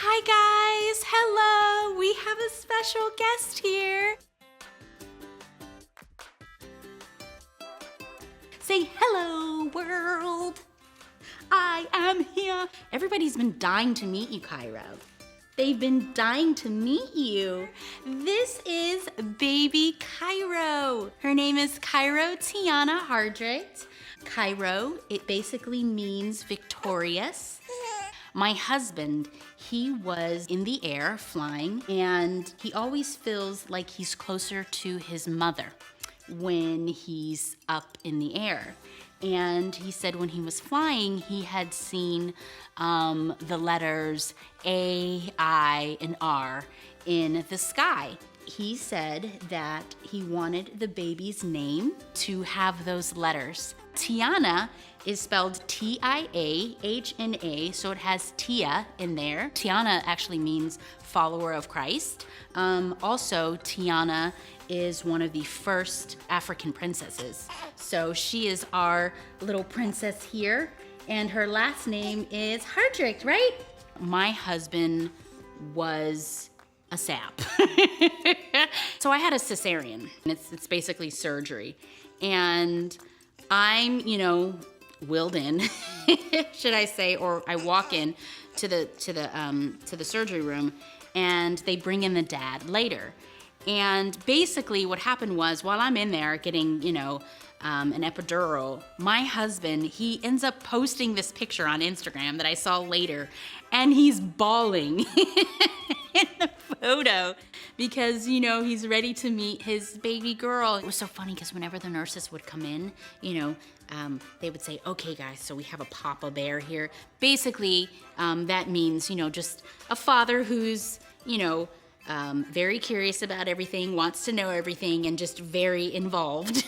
Hi guys, hello, we have a special guest here. Say hello world, I am here. Everybody's been dying to meet you, Cairo. They've been dying to meet you. This is baby Cairo. Her name is Cairo Tiahna Hardrict. Cairo, it basically means victorious. My husband, he was in the air flying, and he always feels like he's closer to his mother when he's up in the air. And he said when he was flying, he had seen the letters A, I, and R in the sky. He said that he wanted the baby's name to have those letters. Tiahna is spelled Tiahna, so it has Tia in there. Tiahna actually means follower of Christ. Also, Tiahna is one of the first African princesses. So she is our little princess here, and her last name is Hardrict, right? My husband was a sap. So I had a cesarean, and it's basically surgery. And I'm, willed in, should I say, or I walk in to the surgery room, and they bring in the dad later. And basically what happened was, while I'm in there getting, an epidural, my husband, he ends up posting this picture on Instagram that I saw later, and he's bawling in the photo because, he's ready to meet his baby girl. It was so funny because whenever the nurses would come in, they would say, okay guys, so we have a Papa Bear here. Basically, that means, just a father who's, very curious about everything, wants to know everything, and just very involved.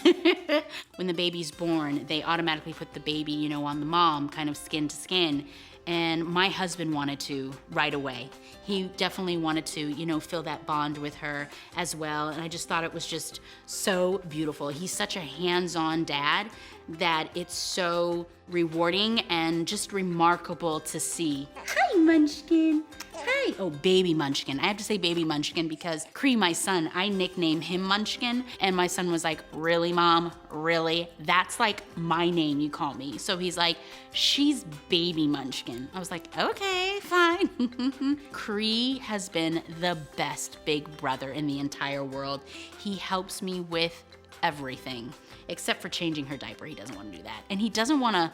When the baby's born, they automatically put the baby, on the mom, kind of skin to skin. And my husband wanted to right away. He definitely wanted to, feel that bond with her as well. And I just thought it was just so beautiful. He's such a hands-on dad that it's so rewarding and just remarkable to see. Hi, Munchkin. Hi. Oh, baby Munchkin. I have to say baby Munchkin because Cree, my son, I nicknamed him Munchkin, and my son was like, really, Mom? Really? That's like my name you call me. So he's like, she's baby Munchkin. I was like, okay, fine. Cree has been the best big brother in the entire world. He helps me with everything, except for changing her diaper. He doesn't want to do that. And he doesn't want to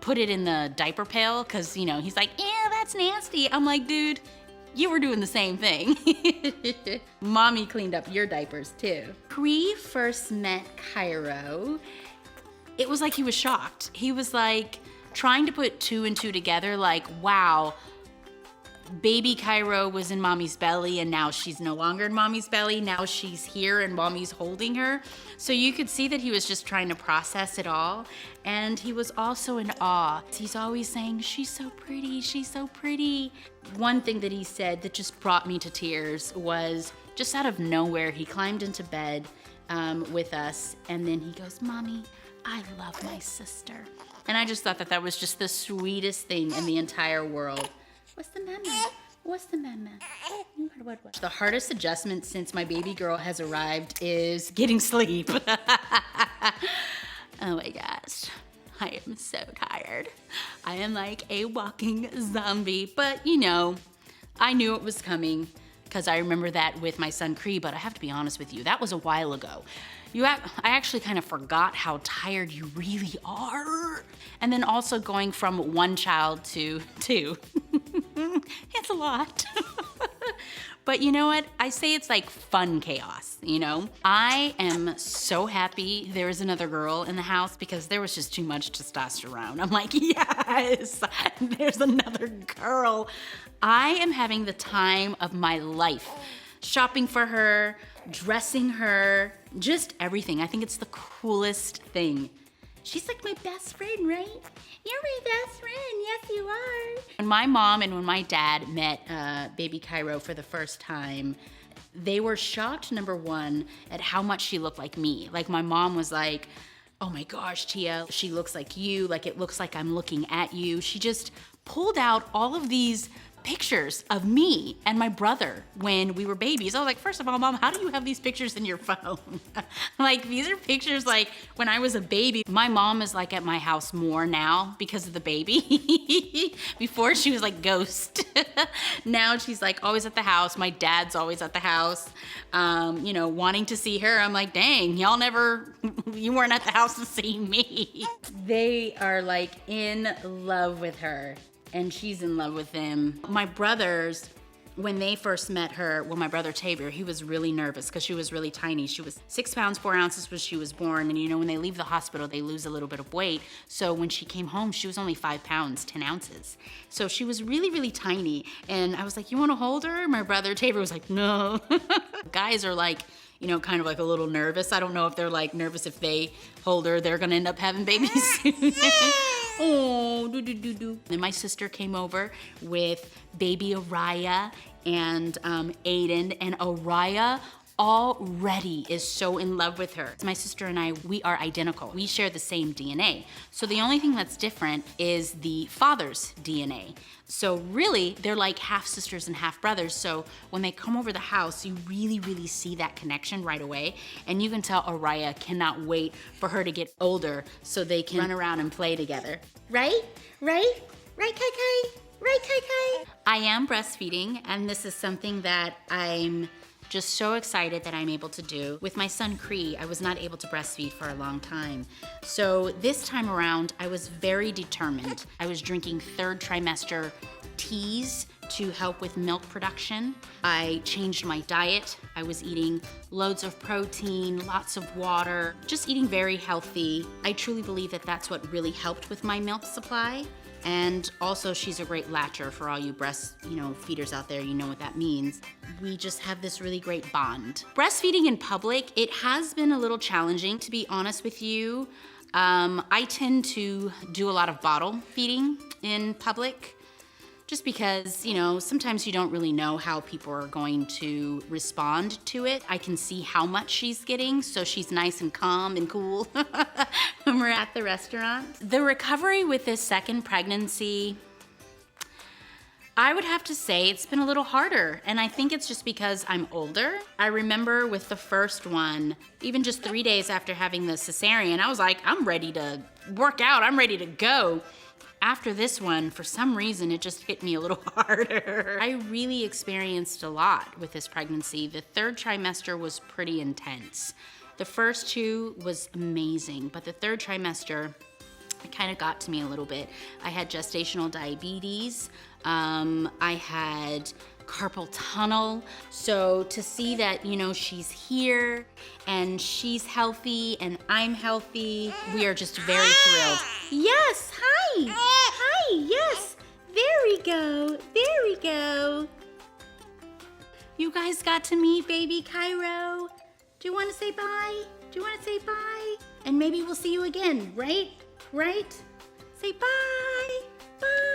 put it in the diaper pail because, he's like, ew, that's nasty. I'm like, dude, you were doing the same thing. Mommy cleaned up your diapers too. Cree first met Cairo. It was like he was shocked. He was like trying to put two and two together, like, wow, baby Cairo was in mommy's belly and now she's no longer in mommy's belly. Now she's here and mommy's holding her. So you could see that he was just trying to process it all. And he was also in awe. He's always saying, she's so pretty, she's so pretty. One thing that he said that just brought me to tears was just out of nowhere, he climbed into bed with us, and then he goes, Mommy, I love my sister. And I just thought that that was just the sweetest thing in the entire world. What's the mama? What's the mama? What? The hardest adjustment since my baby girl has arrived is getting sleep. Oh my gosh. I am so tired. I am like a walking zombie. But I knew it was coming because I remember that with my son Cree, but I have to be honest with you, that was a while ago. I actually kind of forgot how tired you really are. And then also going from one child to two. It's a lot. But you know what? I say it's like fun chaos, I am so happy there is another girl in the house because there was just too much testosterone. I'm like, yes, there's another girl. I am having the time of my life. Shopping for her, dressing her, just everything. I think it's the coolest thing. She's like my best friend, right? You're my best friend, yes you are. When my mom and when my dad met baby Cairo for the first time, they were shocked, number one, at how much she looked like me. Like my mom was like, oh my gosh, Tia, she looks like you, like it looks like I'm looking at you. She just pulled out all of these pictures of me and my brother when we were babies. I was like, first of all, Mom, how do you have these pictures in your phone? Like, these are pictures like when I was a baby. My mom is like at my house more now because of the baby. Before she was like ghost. Now she's like always at the house. My dad's always at the house, you know, wanting to see her. I'm like, dang, you weren't at the house to see me. They are like in love with her. And she's in love with him. My brothers, when they first met her, well, my brother Tabor, he was really nervous because she was really tiny. She was 6 pounds, 4 ounces when she was born. And you know, when they leave the hospital, they lose a little bit of weight. So when she came home, she was only 5 pounds, 10 ounces. So she was really, really tiny. And I was like, you want to hold her? My brother Tabor was like, no. Guys are like, you know, kind of like a little nervous. I don't know if they're like nervous if they hold her, they're gonna end up having babies soon. Oh, do. Then my sister came over with baby Araya and Aiden, and Araya already is so in love with her. My sister and I, we are identical. We share the same DNA. So the only thing that's different is the father's DNA. So really, they're like half sisters and half brothers. So when they come over the house, you really, really see that connection right away. And you can tell Araya cannot wait for her to get older so they can run around and play together. Right? Right? Right, Kai Kai? Right, Kai Kai? I am breastfeeding, and this is something that I'm just so excited that I'm able to do. With my son Cree, I was not able to breastfeed for a long time. So this time around, I was very determined. I was drinking 3rd trimester teas to help with milk production. I changed my diet. I was eating loads of protein, lots of water, just eating very healthy. I truly believe that that's what really helped with my milk supply. And also, she's a great latcher for all you feeders out there. You know what that means. We just have this really great bond. Breastfeeding in public, it has been a little challenging, to be honest with you. I tend to do a lot of bottle feeding in public, just because, you know, sometimes you don't really know how people are going to respond to it. I can see how much she's getting, so she's nice and calm and cool when we're at the restaurant. The recovery with this second pregnancy, I would have to say it's been a little harder, and I think it's just because I'm older. I remember with the first one, even just 3 days after having the cesarean, I was like, I'm ready to work out, I'm ready to go. After this one, for some reason, it just hit me a little harder. I really experienced a lot with this pregnancy. The 3rd trimester was pretty intense. The first 2 was amazing, but the 3rd trimester, it kind of got to me a little bit. I had gestational diabetes. I had carpal tunnel. So to see that, you know, she's here and she's healthy and I'm healthy, we are just very thrilled. Yes, hi. Hi, yes. There we go. There we go. You guys got to meet baby Cairo. Do you want to say bye? Do you want to say bye? And maybe we'll see you again, right? Right? Say bye. Bye.